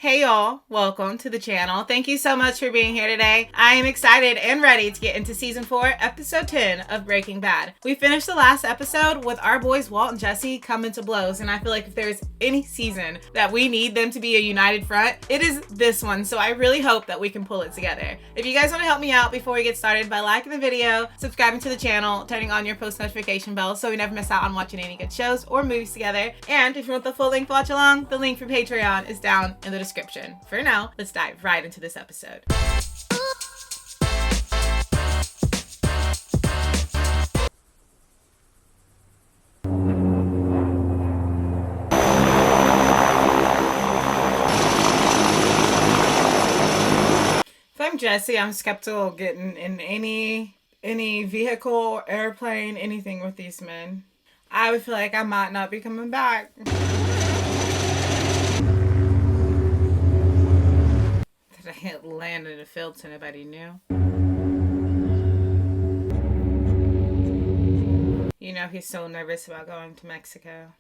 Hey y'all, welcome to the channel. Thank you so much for being here today. I am excited and ready to get into season 4, episode 10 of Breaking Bad. We finished the last episode with our boys Walt and Jesse coming to blows, and I feel like if there's any season that we need them to be a united front, it is this one, so I really hope that we can pull it together. If you guys want to help me out before we get started by liking the video, subscribing to the channel, turning on your post notification bell so we never miss out on watching any good shows or movies together, and if you want the full length watch along, the link for Patreon is down in the description. For now, let's dive right into this episode. If I'm Jesse, I'm skeptical of getting in any vehicle, airplane, anything with these men. I would feel like I might not be coming back. I can't land in a field so nobody knew. You know, he's so nervous about going to Mexico.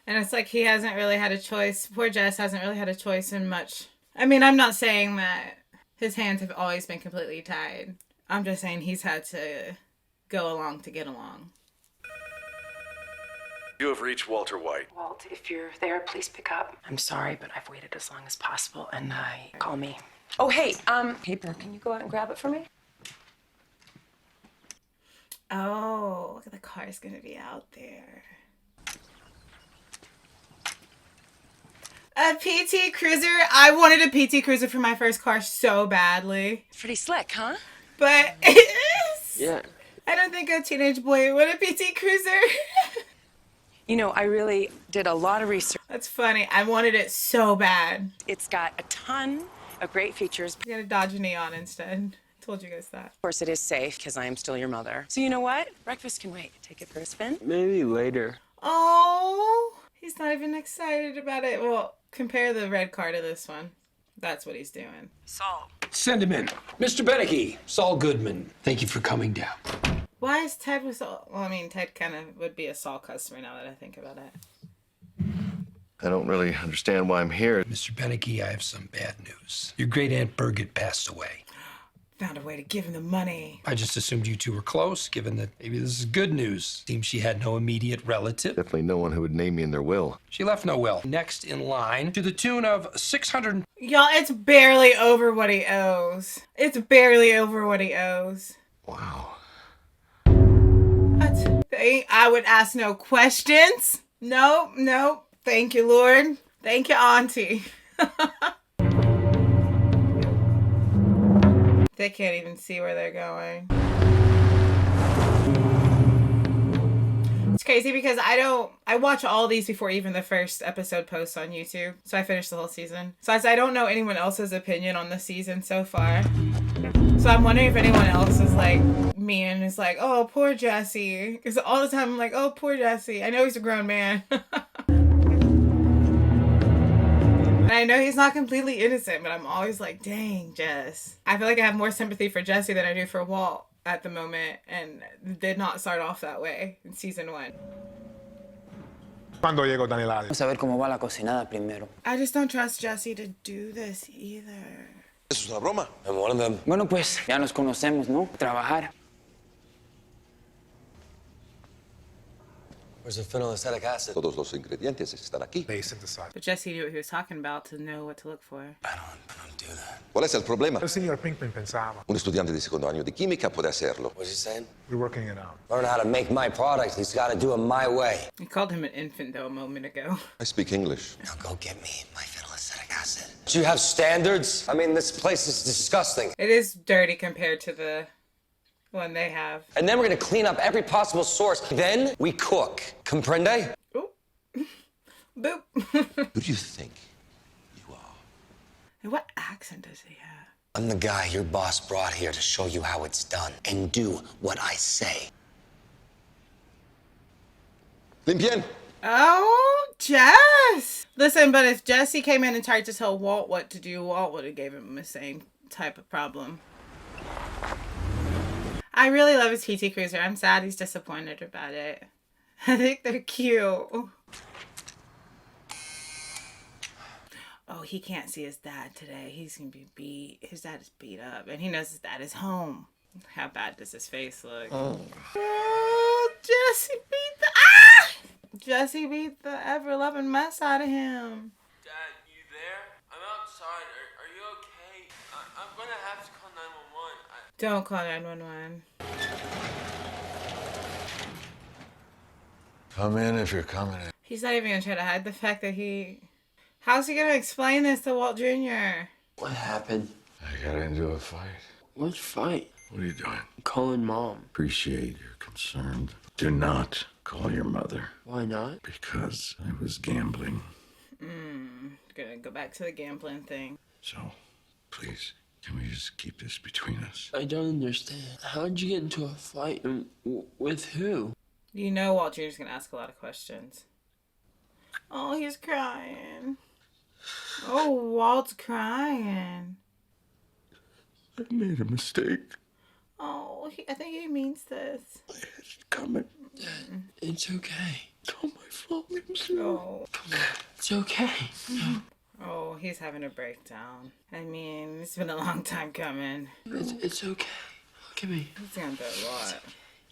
And it's like he hasn't really had a choice. Poor Jess hasn't really had a choice in much. I mean, I'm not saying that his hands have always been completely tied. I'm just saying he's had to go along to get along. You have reached Walter White. Walt, if you're there, please pick up. I'm sorry, but I've waited as long as possible, and call me. Oh, hey, paper, can you go out and grab it for me? Oh, look at the car's gonna be out there. A PT Cruiser? I wanted a PT Cruiser for my first car so badly. It's pretty slick, huh? But it is. Yeah. I don't think a teenage boy would a PT Cruiser. You know, I really did a lot of research. That's funny. I wanted it so bad. It's got a ton of great features. You gotta dodge a neon instead. I told you guys that. Of course, it is safe, because I am still your mother. So you know what? Breakfast can wait. Take it for a spin. Maybe later. Oh, he's not even excited about it. Well, compare the red car to this one. That's what he's doing. Saul. Send him in. Mr. Beneke, Saul Goodman, thank you for coming down. Why is Ted with Saul? Well, I mean, Ted kind of would be a Saul customer now that I think about it. I don't really understand why I'm here. Mr. Beneke, I have some bad news. Your great Aunt Birgit passed away. Found a way to give him the money. I just assumed you two were close, given that maybe this is good news. Seems she had no immediate relative. Definitely no one who would name me in their will. She left no will. Next in line, to the tune of 600. Y'all, it's barely over what he owes. It's barely over what he owes. Wow. I would ask no questions. No. Thank you, Lord. Thank you, Auntie. They can't even see where they're going. It's crazy because I watch all these before even the first episode posts on YouTube. So I finished the whole season. So I don't know anyone else's opinion on the season so far. So I'm wondering if anyone else is like me and is like, oh, poor Jesse. Because all the time I'm like, oh, poor Jesse. I know he's a grown man. And I know he's not completely innocent, but I'm always like, dang, Jess. I feel like I have more sympathy for Jesse than I do for Walt at the moment, and did not start off that way in season 1. ¿Cuándo llegó Daniel? Vamos a ver cómo va la cocinada primero. I just don't trust Jesse to do this either. ¿Eso es una broma? I'm one of them. Bueno, pues ya nos conocemos, ¿no? Trabajar. Where's the phenylacetic acid? Todos los ingredientes están aquí. They synthesized. But Jesse knew what he was talking about to know what to look for. I don't do that. ¿Cuál es el problema? El señor Pinkman pensaba. Un estudiante de segundo año de química puede hacerlo. What's he saying? We're working it out. Learn how to make my product. He's got to do it my way. He called him an infant, though, a moment ago. I speak English. Now go get me my phenylacetic acid. Do you have standards? I mean, this place is disgusting. It is dirty compared to the one they have. And then we're going to clean up every possible source. Then we cook. Comprende? Oop. Boop. Who do you think you are? And what accent does he have? I'm the guy your boss brought here to show you how it's done and do what I say. Limpien. Oh, Jess! Listen, but if Jesse came in and tried to tell Walt what to do, Walt would have gave him the same type of problem. I really love his PT Cruiser. I'm sad he's disappointed about it. I think they're cute. Oh, he can't see his dad today. He's gonna be beat. His dad is beat up, and he knows his dad is home. How bad does his face look? Oh, Jesse beat the Jesse beat the ever-loving mess out of him. Dad, you there? I'm outside. Are you okay? I'm gonna have to call 911. Don't call 911. Come in if you're coming in. He's not even gonna try to hide the fact that he... How's he gonna explain this to Walt Jr.? What happened? I got into a fight. What fight? What are you doing? I'm calling Mom. Appreciate you're concerned. Do not call your mother. Why not? Because I was gambling. Gonna go back to the gambling thing. So, please, can we just keep this between us? I don't understand. How'd you get into a fight and with who? You know Walt Jr.'s gonna ask a lot of questions. Oh, he's crying. Oh, Walt's crying. I made a mistake. Oh, I think he means this. It's coming. Dad, it's okay. It's all my fault. I'm sorry. Oh. It's okay. Oh, he's having a breakdown. I mean, it's been a long time coming. It's okay. Look at me. He's gone through a lot.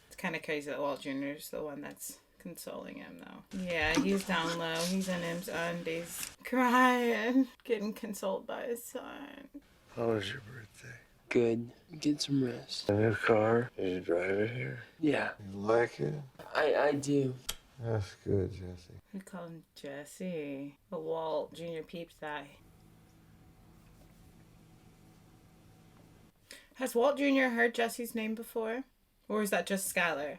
It's kind of crazy that Walt Jr. is the one that's consoling him, though. Yeah, he's down low. He's in his undies. Crying. Getting consoled by his son. How was your birthday? Good. Get some rest. A new car? Did you drive it here? Yeah. You like it? I do. That's good, Jesse. We call him Jesse. But Walt Jr. peeped that. Has Walt Jr. heard Jesse's name before? Or is that just Skylar?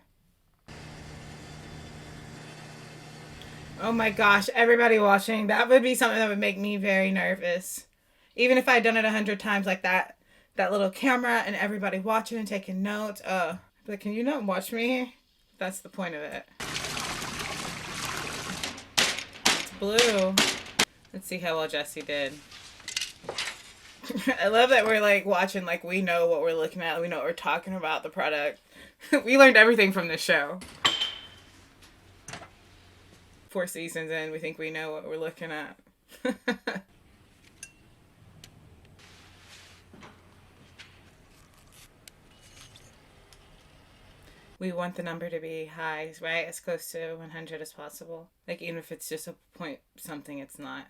Oh my gosh, everybody watching. That would be something that would make me very nervous. Even if I'd done it 100 times like that. That little camera and everybody watching and taking notes. But can you not watch me? That's the point of it. It's blue. Let's see how well Jesse did. I love that we're like watching, like we know what we're looking at. We know what we're talking about, the product. We learned everything from this show. 4 seasons in, we think we know what we're looking at. We want the number to be high, right? As close to 100 as possible. Like, even if it's just a point something, it's not.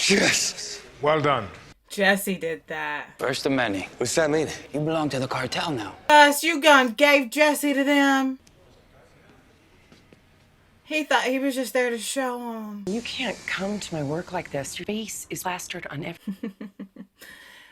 Yes! Well done. Jesse did that. First of many. What's that mean? You belong to the cartel now. Yes, you gone gave Jesse to them. He thought he was just there to show him. You can't come to my work like this. Your face is plastered on every...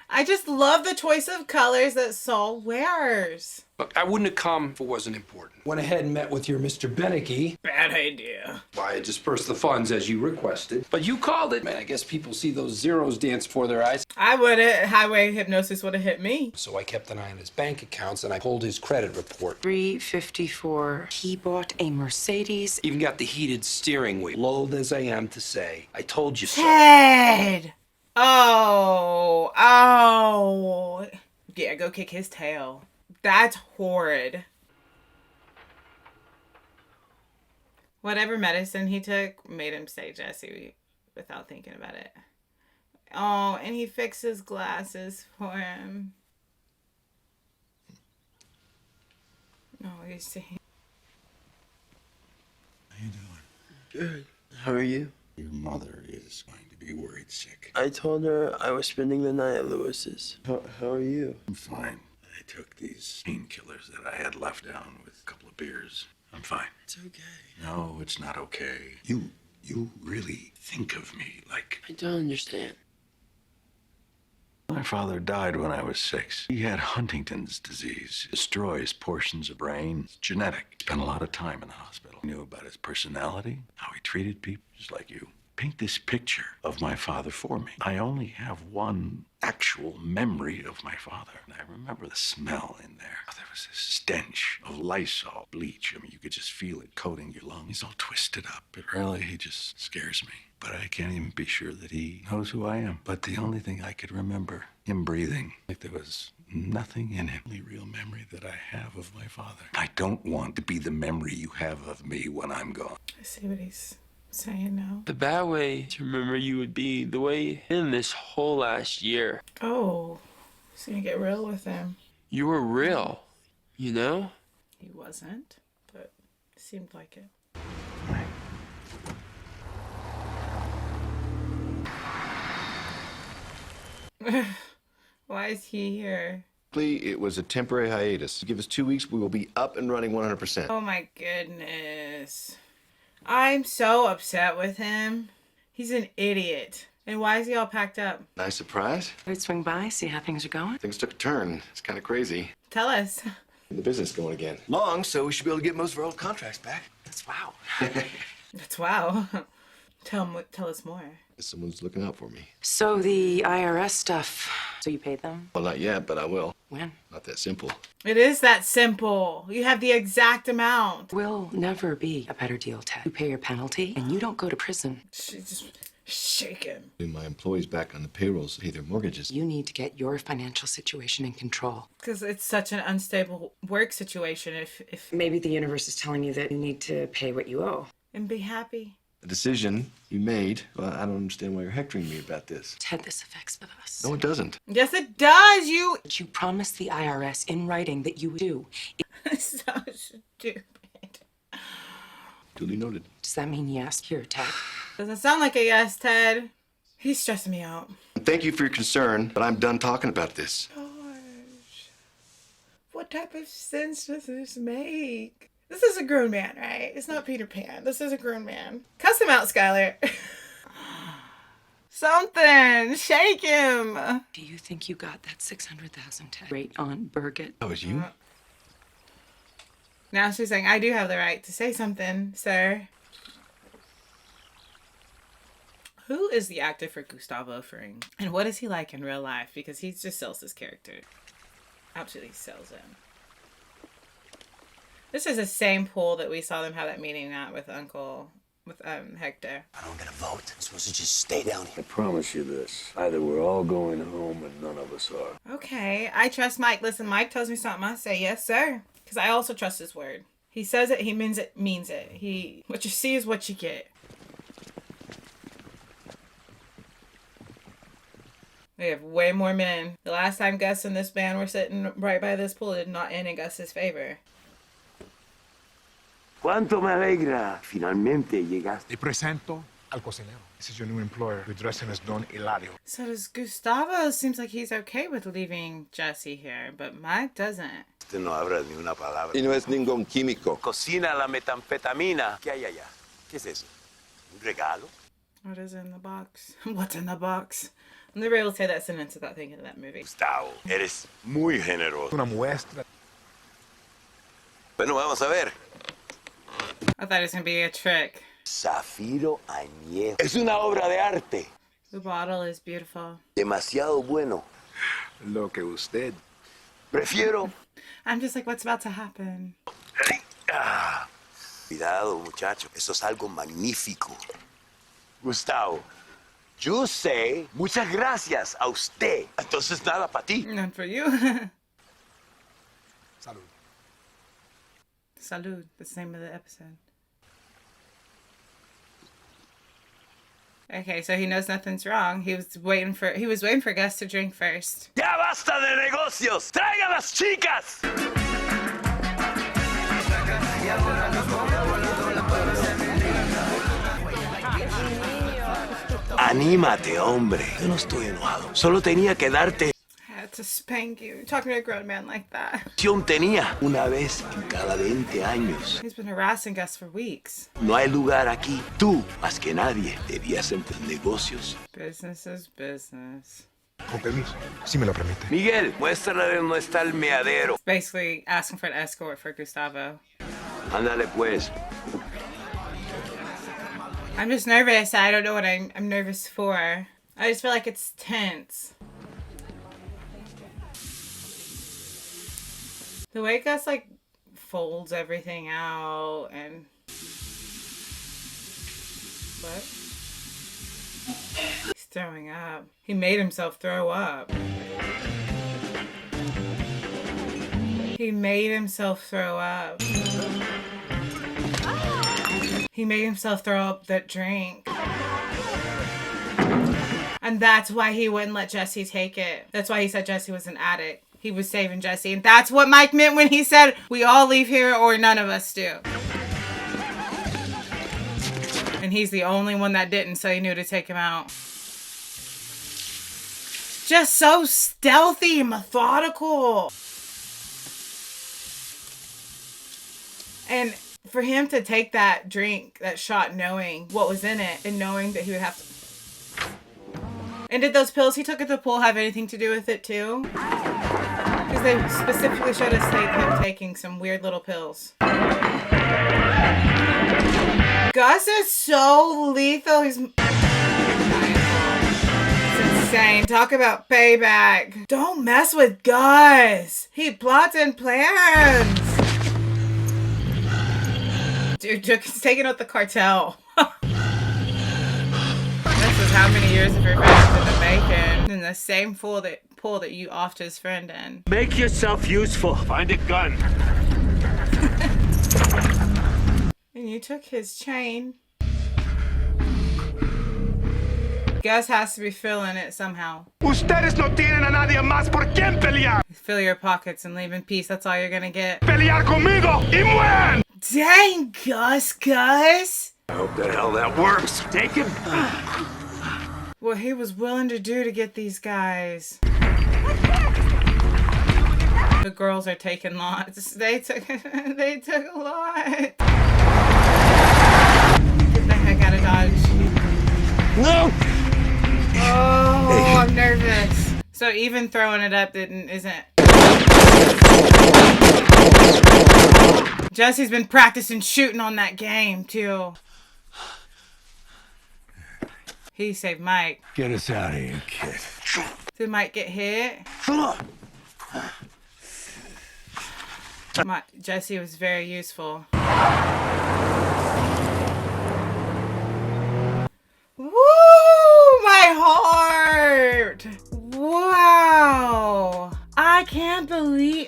I just love the choice of colors that Saul wears. Look, I wouldn't have come if it wasn't important. Went ahead and met with your Mr. Beneke. Bad idea. Why, I dispersed the funds as you requested. But you called it. Man, I guess people see those zeros dance before their eyes. I would've. Highway hypnosis would've hit me. So I kept an eye on his bank accounts and I pulled his credit report. 354. He bought a Mercedes. Even got the heated steering wheel. Loath as I am to say, I told you so. Ted! Oh. Yeah, go kick his tail. That's horrid. Whatever medicine he took made him say Jesse without thinking about it. Oh, and he fixed his glasses for him. Oh, you see. How you doing? Good. How are you? Your mother is going to be worried sick. I told her I was spending the night at Lewis's. How are you? I'm fine. I took these painkillers that I had left down with a couple of beers. I'm fine. It's okay. No, it's not okay. You really think of me like... I don't understand. My father died when I was 6. He had Huntington's disease. Destroys portions of brain. It's genetic. Spent a lot of time in the hospital. Knew about his personality, how he treated people, just like you. Paint this picture of my father for me. I only have one actual memory of my father. And I remember the smell in there. There was this stench of Lysol bleach. I mean, you could just feel it coating your lungs. He's all twisted up. But really, he just scares me. But I can't even be sure that he knows who I am. But the only thing I could remember, him breathing, like there was nothing in him. The only real memory that I have of my father. I don't want to be the memory you have of me when I'm gone. I see what he's Saying no. The bad way to remember you would be the way in this whole last year. Oh, he's gonna get real with him. You were real, you know? He wasn't, but it seemed like it. Why is he here? It was a temporary hiatus. Give us 2 weeks, we will be up and running 100%. Oh my goodness. I'm so upset with him. He's an idiot. And why is he all packed up? Nice surprise. I'd swing by, see how things are going. Things took a turn. It's kind of crazy. Tell us. The business going again. Long, so we should be able to get most of our old contracts back. That's wow. That's wow. Tell us more. Someone's looking out for me. So the IRS stuff, so you paid them? Well, not yet, but I will. When? Not that simple. It is that simple. You have the exact amount. Will never be a better deal, Ted. You pay your penalty and you don't go to prison. She just shaking. My employees back on the payrolls pay their mortgages. You need to get your financial situation in control. Because it's such an unstable work situation if Maybe the universe is telling you that you need to pay what you owe. and be happy. The decision you made, well, I don't understand why you're hectoring me about this. Ted, this affects us. No, it doesn't. Yes, it does. You promised the IRS in writing that you would do. so stupid. Duly noted. Does that mean yes? Here, Ted. Doesn't sound like a yes, Ted. He's stressing me out. Thank you for your concern, but I'm done talking about this. Gosh. What type of sense does this make? This is a grown man, right? It's not Peter Pan. This is a grown man. Cuss him out, Skylar. Something. Shake him. Do you think you got that $600,000, Ted? Right on Burgett. That was you? Now she's saying, I do have the right to say something, sir. Who is the actor for Gustavo Fring? And what is he like in real life? Because he just sells this character. Absolutely sells him. This is the same pool that we saw them have that meeting at with Hector. I don't get a vote. I'm supposed to just stay down here. I promise you this. Either we're all going home and none of us are. Okay, I trust Mike. Listen, Mike tells me something, I say yes, sir. Because I also trust his word. He says it, he means it. What you see is what you get. We have way more men. The last time Gus and this band were sitting right by this pool, it did not end in Gus's favor. Cuánto me alegra. Finalmente llegaste. Te presento al cocinero. This is your new employer. The dressing is Don Hilario. So does Gustavo seems like he's okay with leaving Jesse here, but Mike doesn't. Usted no habla ni una palabra. Y no es ningún químico. Cocina la metanfetamina. ¿Qué hay allá? ¿Qué es eso? ¿Un regalo? What is in the box? What's in the box? I'm never able to say that sentence without thinking of that movie. Gustavo, eres muy generoso. Una muestra. Bueno, vamos a ver. I thought it was going to be a trick. Zafiro añejo. Es una obra de arte. The bottle is beautiful. Demasiado bueno. Lo que usted. Prefiero. I'm just like, what's about to happen? Cuidado, muchacho. Eso es algo magnífico. Gustavo, yo sé. Muchas gracias a usted. Entonces nada para ti. None for you. Salud. Salud. That's the name of the episode. Okay, so he knows nothing's wrong. He was waiting for Gus to drink first. Ya basta de negocios. Traigan las chicas. Anímate, hombre. Yo no estoy enojado. Solo tenía que darte. I had to spank you. You're talking to a grown man like that. Tenía una vez en cada 20 años. He's been harassing Gus for weeks. No hay lugar aquí. Tú, más que nadie, debías entre negocios. Business is business. Con permiso, si me lo permite. Miguel, muéstrale dónde está el meadero. Basically asking for an escort for Gustavo. Ándale pues. I'm just nervous. I don't know what I'm nervous for. I just feel like it's tense. The way Gus like folds everything out and what? He's throwing up. He made himself throw up. He made himself throw up. He made himself throw up that drink. And that's why he wouldn't let Jesse take it. That's why he said Jesse was an addict. He was saving Jesse. And that's what Mike meant when he said, we all leave here or none of us do. And he's the only one that didn't, so he knew to take him out. Just so stealthy and methodical. And for him to take that drink, that shot, knowing what was in it and knowing that he would have to... And did those pills he took at the pool have anything to do with it too? Because they specifically showed us him taking some weird little pills. Gus is so lethal. He's insane. Talk about payback. Don't mess with Gus. He plots and plans. Dude, he's taking out the cartel. This is how many years of revenge in the making. In the same pool that you offed his friend in. Make yourself useful. Find a gun. And you took his chain. Gus has to be filling it somehow. Ustedes no tienen a nadie más por quien pelear. Fill your pockets and leave in peace. That's all you're gonna get. Pelear conmigo y mueran. Dang, Gus. I hope the hell that works. Take him. What he was willing to do to get these guys. The girls are taking lots. They took a lot. Get the heck out of Dodge. No. Oh, I'm nervous. So even throwing it up isn't. Jesse's been practicing shooting on that game too. He saved Mike. Get us out of here, kid. Did Mike get hit? Jesse was very useful. Woo! My heart! Wow! I can't believe...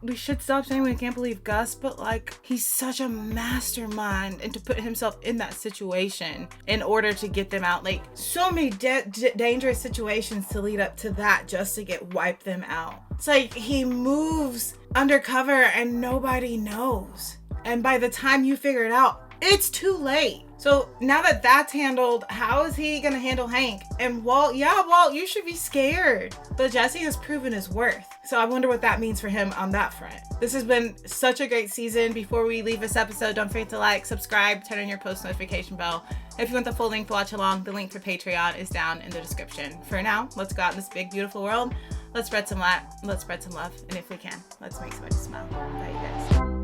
we should stop saying we can't believe Gus, but like, he's such a mastermind, and to put himself in that situation in order to get them out. Like, so many dangerous situations to lead up to that just to wipe them out. It's like he moves undercover and nobody knows. And by the time you figure it out, it's too late. So now that that's handled, how is he gonna handle Hank? And Walt, you should be scared. But Jesse has proven his worth. So I wonder what that means for him on that front. This has been such a great season. Before we leave this episode, don't forget to like, subscribe, turn on your post notification bell. If you want the full link to watch along, the link for Patreon is down in the description. For now, let's go out in this big, beautiful world. Let's spread some love. And if we can, let's make somebody smile. Bye, you guys.